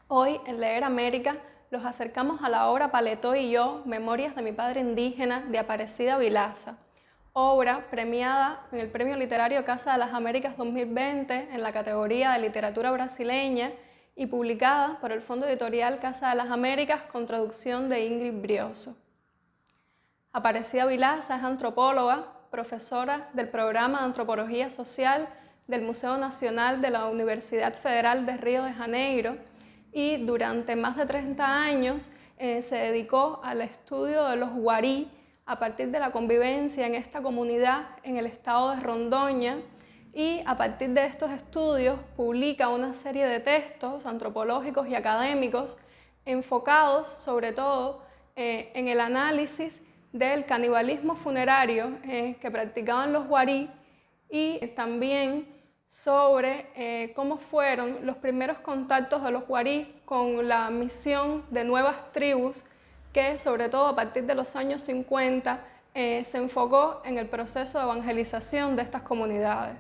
Hoy, en Leer América, los acercamos a la obra Paletó y yo, Memorias de mi padre indígena, de Aparecida Vilaza, obra premiada en el Premio Literario Casa de las Américas 2020 en la categoría de Literatura Brasileña y publicada por el Fondo Editorial Casa de las Américas con traducción de Ingrid Brioso. Aparecida Vilaza es antropóloga, profesora del programa de Antropología Social del Museo Nacional de la Universidad Federal de Río de Janeiro y durante más de 30 años se dedicó al estudio de los guarí a partir de la convivencia en esta comunidad en el estado de Rondônia, y a partir de estos estudios publica una serie de textos antropológicos y académicos enfocados sobre todo en el análisis del canibalismo funerario que practicaban los guarí y también sobre cómo fueron los primeros contactos de los guarí con la misión de nuevas tribus que sobre todo a partir de los años 50 se enfocó en el proceso de evangelización de estas comunidades.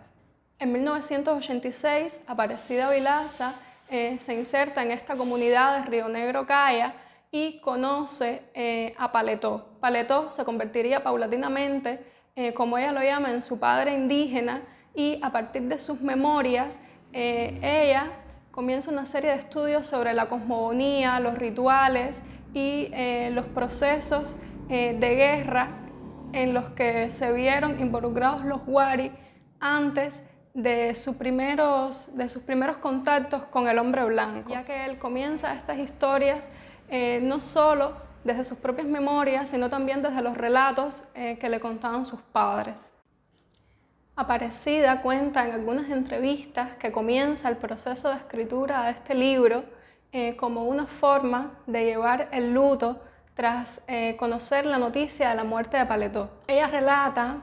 En 1986, Aparecida Vilaza se inserta en esta comunidad de Río Negro Caya y conoce a Paletó. Paletó se convertiría paulatinamente, como ella lo llama, en su padre indígena, y a partir de sus memorias, ella comienza una serie de estudios sobre la cosmogonía, los rituales y los procesos de guerra en los que se vieron involucrados los guari antes de sus primeros contactos con el hombre blanco, ya que él comienza estas historias no solo desde sus propias memorias, sino también desde los relatos que le contaban sus padres. Aparecida cuenta en algunas entrevistas que comienza el proceso de escritura de este libro como una forma de llevar el luto tras conocer la noticia de la muerte de Paletó. Ella relata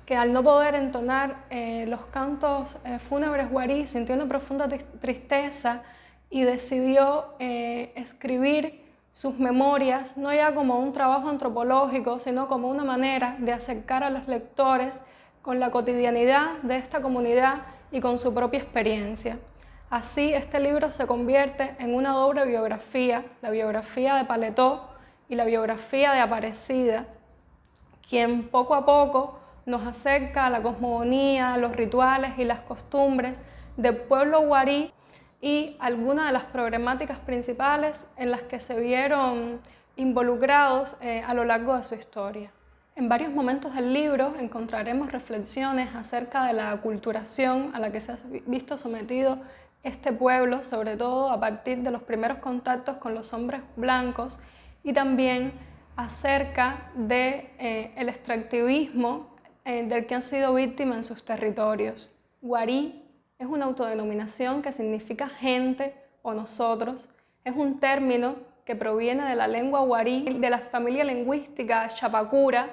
que al no poder entonar los cantos fúnebres guarí sintió una profunda tristeza y decidió escribir sus memorias no ya como un trabajo antropológico, sino como una manera de acercar a los lectores con la cotidianidad de esta comunidad y con su propia experiencia. Así, este libro se convierte en una doble biografía, la biografía de Paletó y la biografía de Aparecida, quien poco a poco nos acerca a la cosmogonía, los rituales y las costumbres del pueblo guarí y algunas de las problemáticas principales en las que se vieron involucrados a lo largo de su historia. En varios momentos del libro encontraremos reflexiones acerca de la aculturación a la que se ha visto sometido este pueblo, sobre todo a partir de los primeros contactos con los hombres blancos, y también acerca del extractivismo del que han sido víctimas en sus territorios. Guarí es una autodenominación que significa gente o nosotros. Es un término que proviene de la lengua guarí, de la familia lingüística chapacura,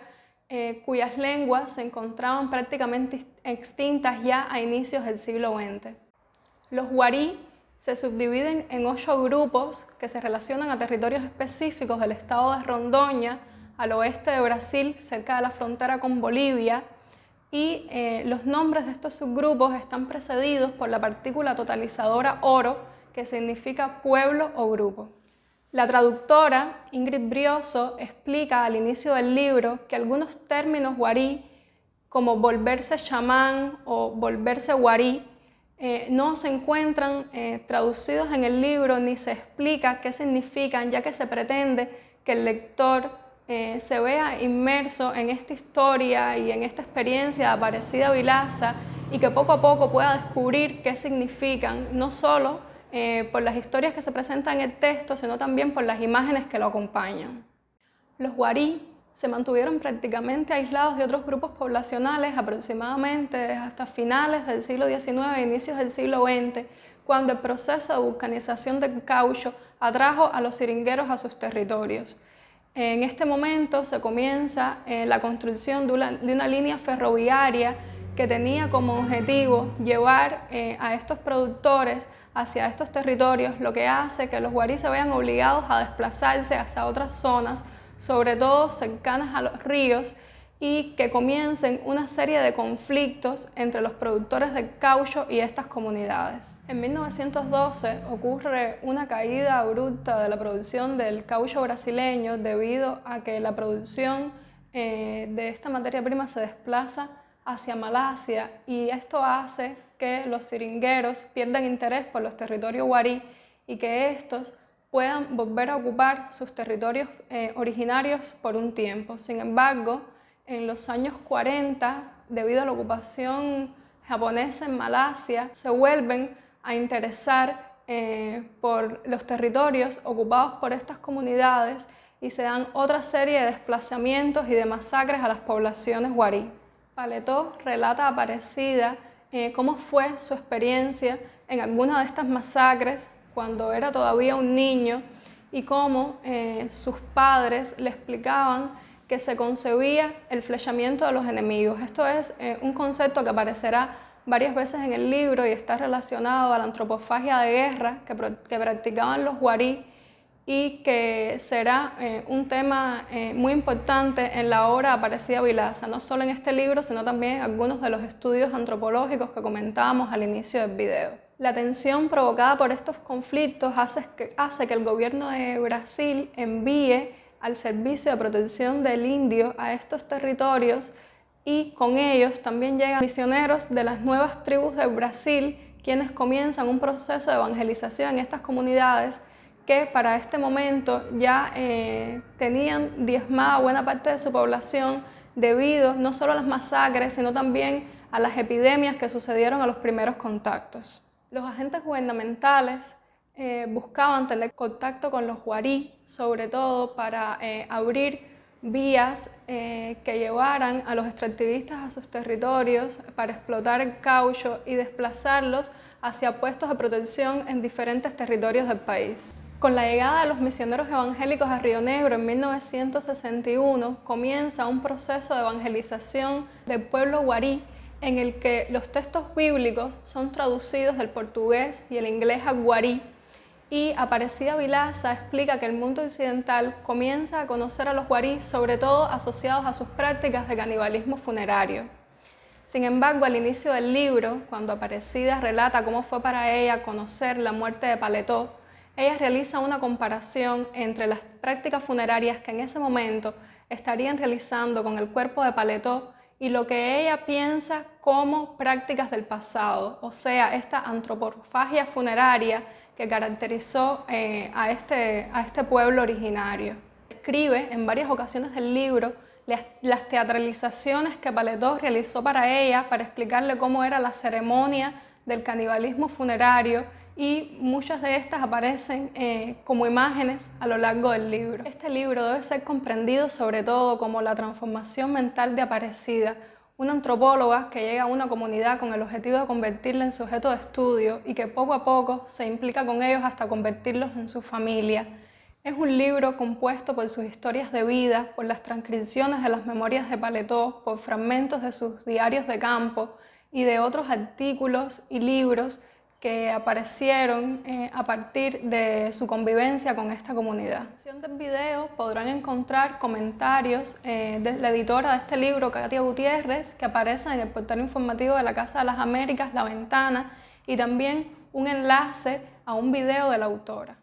cuyas lenguas se encontraban prácticamente extintas ya a inicios del siglo XX. Los guarí se subdividen en 8 grupos que se relacionan a territorios específicos del estado de Rondônia, al oeste de Brasil, cerca de la frontera con Bolivia, y los nombres de estos subgrupos están precedidos por la partícula totalizadora oro, que significa pueblo o grupo. La traductora Ingrid Brioso explica al inicio del libro que algunos términos guarí, como volverse chamán o volverse guarí, no se encuentran traducidos en el libro ni se explica qué significan, ya que se pretende que el lector se vea inmerso en esta historia y en esta experiencia de Aparecida Vilaza y que poco a poco pueda descubrir qué significan, no solo por las historias que se presentan en el texto, sino también por las imágenes que lo acompañan. Los guarí se mantuvieron prácticamente aislados de otros grupos poblacionales aproximadamente hasta finales del siglo XIX e inicios del siglo XX, cuando el proceso de vulcanización del caucho atrajo a los siringueros a sus territorios. En este momento se comienza la construcción de una línea ferroviaria que tenía como objetivo llevar a estos productores hacia estos territorios, lo que hace que los guarí se vean obligados a desplazarse hacia otras zonas, sobre todo cercanas a los ríos, y que comiencen una serie de conflictos entre los productores de caucho y estas comunidades. En 1912 ocurre una caída abrupta de la producción del caucho brasileño debido a que la producción de esta materia prima se desplaza hacia Malasia, y esto hace que los seringueros pierdan interés por los territorios guarí y que estos puedan volver a ocupar sus territorios originarios por un tiempo. Sin embargo, en los años 40, debido a la ocupación japonesa en Malasia, se vuelven a interesar por los territorios ocupados por estas comunidades y se dan otra serie de desplazamientos y de masacres a las poblaciones guarí. Paletó relata a Aparecida cómo fue su experiencia en alguna de estas masacres cuando era todavía un niño y cómo sus padres le explicaban que se concebía el flechamiento de los enemigos. Esto es un concepto que aparecerá varias veces en el libro y está relacionado a la antropofagia de guerra que practicaban los guarí y que será un tema muy importante en la obra de Aparecida Vilaza, no solo en este libro, sino también en algunos de los estudios antropológicos que comentábamos al inicio del video. La tensión provocada por estos conflictos hace que el gobierno de Brasil envíe al Servicio de Protección del Indio a estos territorios, y con ellos también llegan misioneros de las nuevas tribus de Brasil, quienes comienzan un proceso de evangelización en estas comunidades que para este momento ya tenían diezmada buena parte de su población debido no solo a las masacres, sino también a las epidemias que sucedieron a los primeros contactos. Los agentes gubernamentales buscaban tener contacto con los guarí, sobre todo para abrir vías que llevaran a los extractivistas a sus territorios para explotar el caucho y desplazarlos hacia puestos de protección en diferentes territorios del país. Con la llegada de los misioneros evangélicos a Río Negro en 1961 comienza un proceso de evangelización del pueblo guarí en el que los textos bíblicos son traducidos del portugués y el inglés al guarí, y Aparecida Vilaza explica que el mundo occidental comienza a conocer a los guarí, sobre todo asociados a sus prácticas de canibalismo funerario. Sin embargo, al inicio del libro, cuando Aparecida relata cómo fue para ella conocer la muerte de Paletó, ella realiza una comparación entre las prácticas funerarias que en ese momento estarían realizando con el cuerpo de Paletó y lo que ella piensa como prácticas del pasado, o sea, esta antropofagia funeraria que caracterizó a este pueblo originario. Escribe en varias ocasiones del libro las teatralizaciones que Paletó realizó para ella para explicarle cómo era la ceremonia del canibalismo funerario, y muchas de estas aparecen como imágenes a lo largo del libro. Este libro debe ser comprendido sobre todo como la transformación mental de Aparecida, una antropóloga que llega a una comunidad con el objetivo de convertirla en sujeto de estudio y que poco a poco se implica con ellos hasta convertirlos en su familia. Es un libro compuesto por sus historias de vida, por las transcripciones de las memorias de Paletó, por fragmentos de sus diarios de campo y de otros artículos y libros que aparecieron a partir de su convivencia con esta comunidad. En la descripción del video podrán encontrar comentarios de la editora de este libro, Katia Gutiérrez, que aparecen en el portal informativo de la Casa de las Américas, La Ventana, y también un enlace a un video de la autora.